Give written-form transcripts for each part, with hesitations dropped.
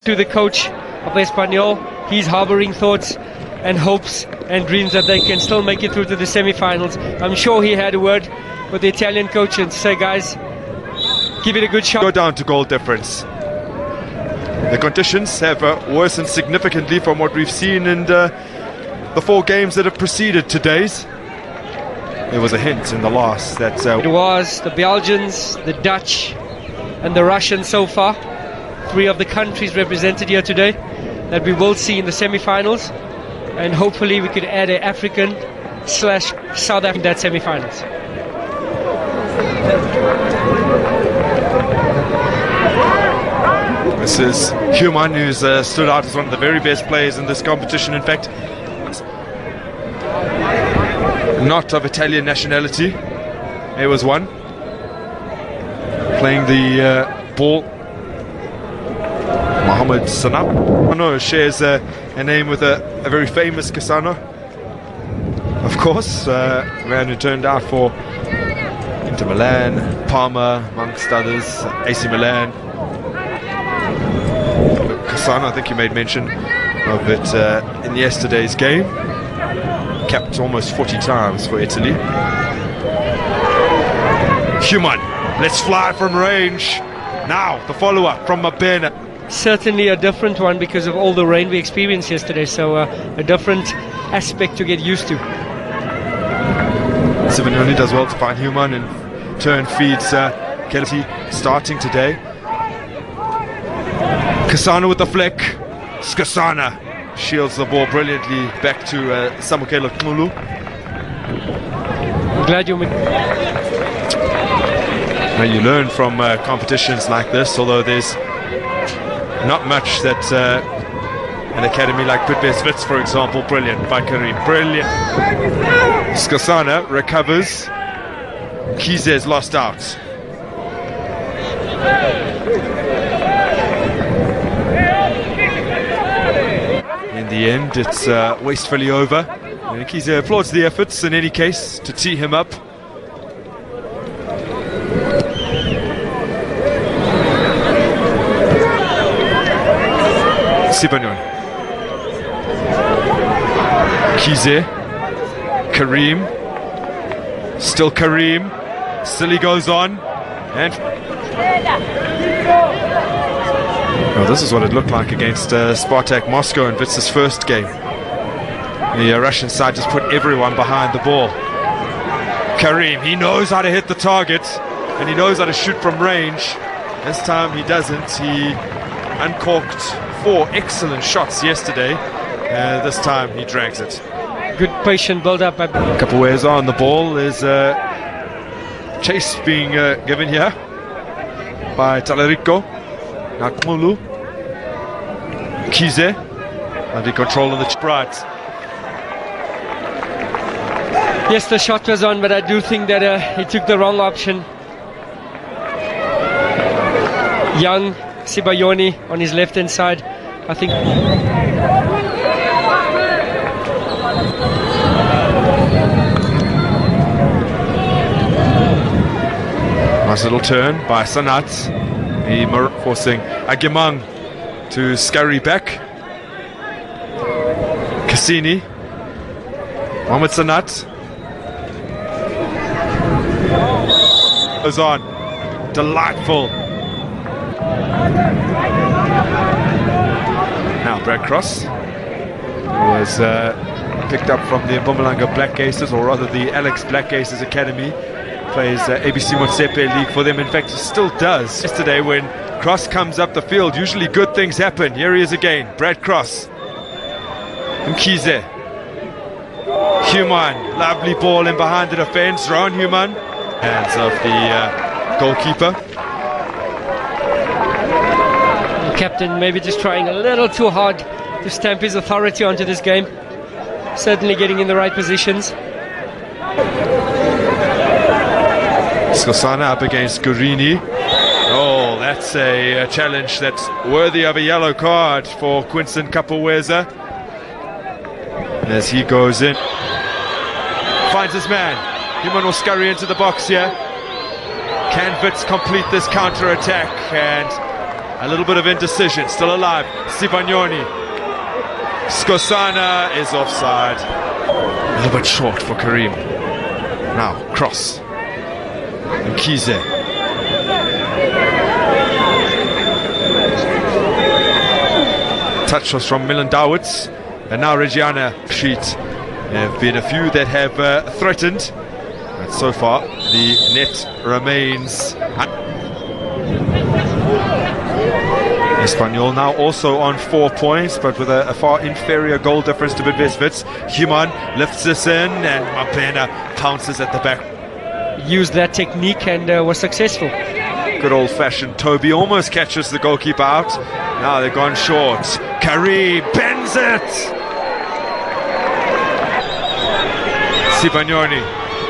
to the coach of Espanyol. He's harboring thoughts and hopes and dreams that they can still make it through to the semi-finals. I'm sure he had a word with the Italian coach and say, guys, give it a good shot. Go down to goal difference. The conditions have worsened significantly from what we've seen in the 4 games that have preceded today's. There was a hint in the last that it was the Belgians, the Dutch and the Russians so far, 3 of the countries represented here today, that we will see in the semi-finals, and hopefully we could add an African/South African that semi-finals. This is Human, who's stood out as one of the very best players in this competition. In fact, not of Italian nationality. He was one playing the ball. Mohamed Sanap shares a name with a very famous Kasana, of course, man who turned out for Inter Milan, Parma, amongst others, AC Milan. Kasana, I think you made mention of it in yesterday's game. Capped almost 40 times for Italy. Human, let's fly from range. Now, the follow-up from Mabena. Certainly a different one because of all the rain we experienced yesterday, so a different aspect to get used to. Sivanoni does well to find Human and turn feeds Kelly starting today. Kasana with the flick. Skasana shields the ball brilliantly back to Samukelo Kmulu. I'm glad you... Now you learn from competitions like this, although there's not much that an academy like Bidvest, Wits, for example. Brilliant by Karim, brilliant. Skasana recovers. Kize's lost out. In the end, it's wastefully over. And Kize applauds the efforts in any case to tee him up. Sibanyon. Kize. Karim. Still Karim. Still he goes on. And well, this is what it looked like against Spartak Moscow in Wits' first game. The Russian side just put everyone behind the ball. Karim, he knows how to hit the target and he knows how to shoot from range. This time he doesn't. He uncorked 4 excellent shots yesterday. This time he drags it. Good patient build-up. Capoeira on the ball. There's a chase being given here by Talarico. Nakmulu. Kize under control of the right. Yes, the shot was on, but I do think that he took the wrong option. Young Sibayoni on his left-hand side, I think. Nice little turn by Sanat. He forcing Agimang to scurry back. Cassini. Mohamed Sanat. Goes on. Delightful. Now Brad Cross was picked up from the Mpumalanga Black Aces, or rather the Alex Black Aces Academy. Plays ABC Motsepe League for them. In fact, he still does. Yesterday when Cross comes up the field, usually good things happen. Here he is again, Brad Cross. Mkize. Human, lovely ball in behind the defense. Rowan Human, hands of the goalkeeper. The captain maybe just trying a little too hard to stamp his authority onto this game. Certainly getting in the right positions. Skosana up against Gurini. Oh, that's a challenge that's worthy of a yellow card for Quinton Capoeira. As he goes in, finds his man. Human will scurry into the box here. Can Wits complete this counter-attack? And A little bit of indecision, still alive. Sivagnoni. Skosana is offside. A little bit short for Karim. Now, cross. Mkize. Touch was from Wits, and now Reggiana sheet. There have been a few that have threatened, but so far the net remains. Espanyol now also on 4 points, but with a far inferior goal difference to Bidvest Wits. Human lifts this in, and Mapena pounces at the back. Used that technique and was successful. Good old-fashioned Toby almost catches the goalkeeper out. Now they've gone short. Karim bends it. Sivagnoni.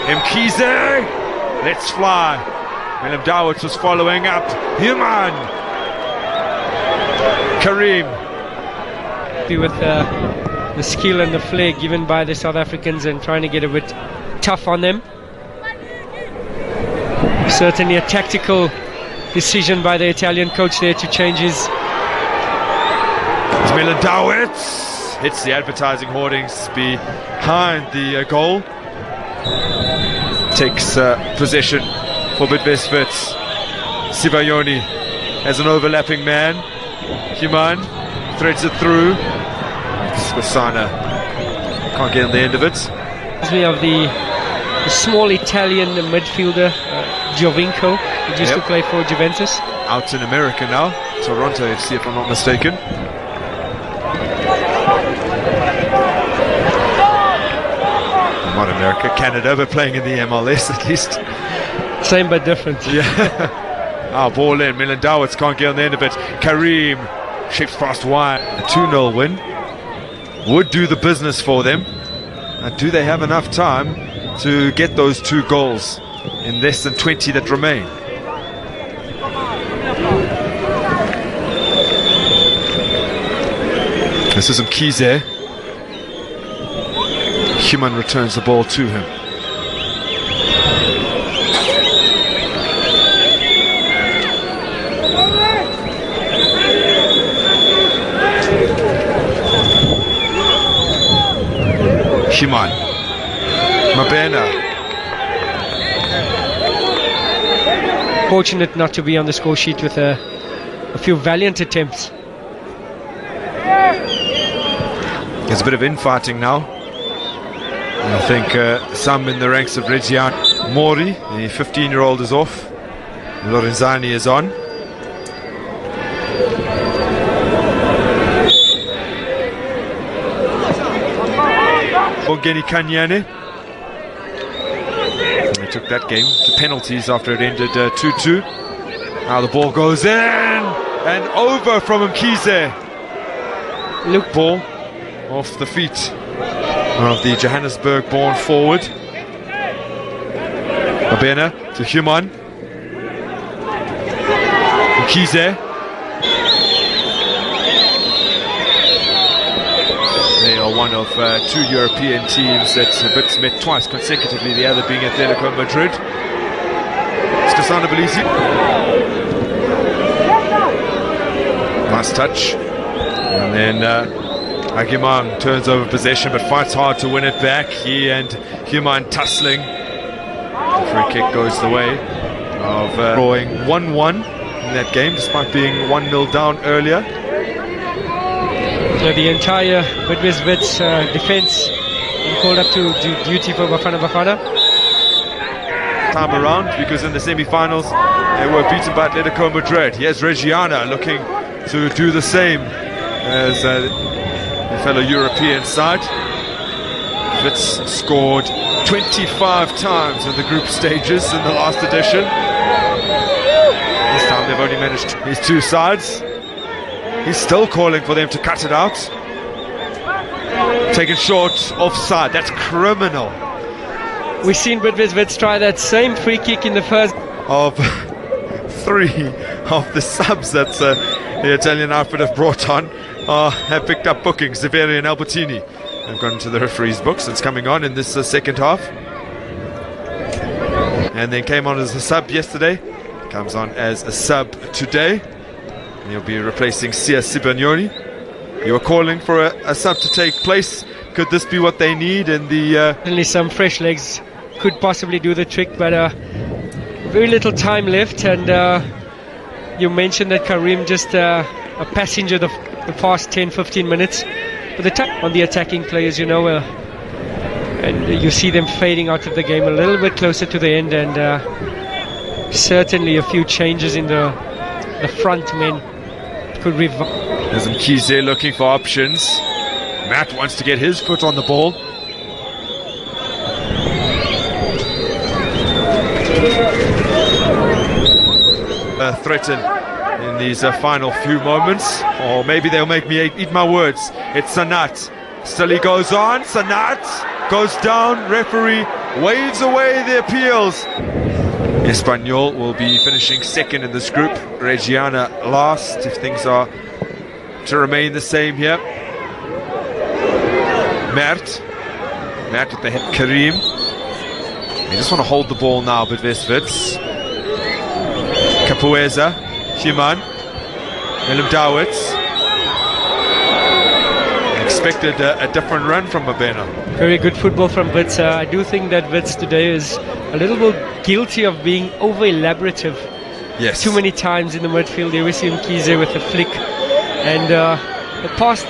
Mkize. Let's fly. Willem Dowitz was following up. Human. Karim. With the skill and the flair given by the South Africans and trying to get a bit tough on them. Certainly a tactical decision by the Italian coach there to change his. It's Willem Dowitz. Hits the advertising hoardings behind the goal. Takes possession for Bidvest Wits. Sivagnoni as an overlapping man. Human threads it through. Skosana can't get on the end of it. Reminds me of the small Italian midfielder Giovinco, who used to play for Juventus. Out in America now, Toronto FC if I'm not mistaken. Not America, Canada, but playing in the MLS at least. Same but different. Yeah. Ball in, Willem Dowitz can't get on the end of it. Karim shapes past wide. A 2-0 win would do the business for them. And do they have enough time to get those 2 goals in less than 20 that remain? This is Mkize. Human returns the ball to him. Human. Mabena. Fortunate not to be on the score sheet with a few valiant attempts. There's a bit of infighting now. I think some in the ranks of Reggiana. Mori, the 15-year-old, is off. Lorenzani is on. Bongeni Kanyane. They took that game to penalties after it ended 2-2. Now the ball goes in and over from Mkize. Look, ball off the feet of the Johannesburg-born forward. Mabena to Human. Mkize. They are one of 2 European teams that Wits met twice consecutively, the other being Atletico Madrid. Skosana Belisi. Nice touch. And then Agimang turns over possession but fights hard to win it back. He and Human tussling. The free kick goes the way of drawing 1-1 in that game despite being 1-0 down earlier. The entire Bidvest Wits defence called up to duty for Bafana Bafana. Time around, because in the semi-finals they were beaten by Atletico Madrid. Here's Reggiana looking to do the same as the fellow European side. Wits scored 25 times in the group stages in the last edition. This time they've only managed these 2 sides. He's still calling for them to cut it out. Taken short, offside. That's criminal. We've seen Bidvest Wits try that same free kick in the first. Of 3 of the subs that the Italian outfit have brought on have picked up bookings. Zaveri and Albertini have gone into the referee's books. It's coming on in this second half. And then came on as a sub yesterday. Comes on as a sub today. He'll be replacing Sia Sibagnoli. You were calling for a sub to take place. Could this be what they need in the... Certainly some fresh legs could possibly do the trick, but very little time left. And you mentioned that Kareem just a passenger the past 10-15 minutes. But the time on the attacking players, you know, and you see them fading out of the game a little bit closer to the end, and certainly a few changes in the front men could revive. There's Mkhize looking for options. Matt wants to get his foot on the ball. Threaten in these final few moments, or maybe they'll make me eat my words. It's Sanat. Still he goes on. Sanat goes down. Referee waves away the appeals. Espanyol will be finishing second in this group. Reggiana last, if things are to remain the same here. Mert with the head. Kareem. They just want to hold the ball now, Bidvest Wits. Capueza, Shiman, Willem Dawits. Expected a different run from Mabena. Very good football from Wits. I do think that Wits today is a little bit guilty of being over-elaborative. Yes. Too many times in the midfield. You see Mkhize with a flick. And the past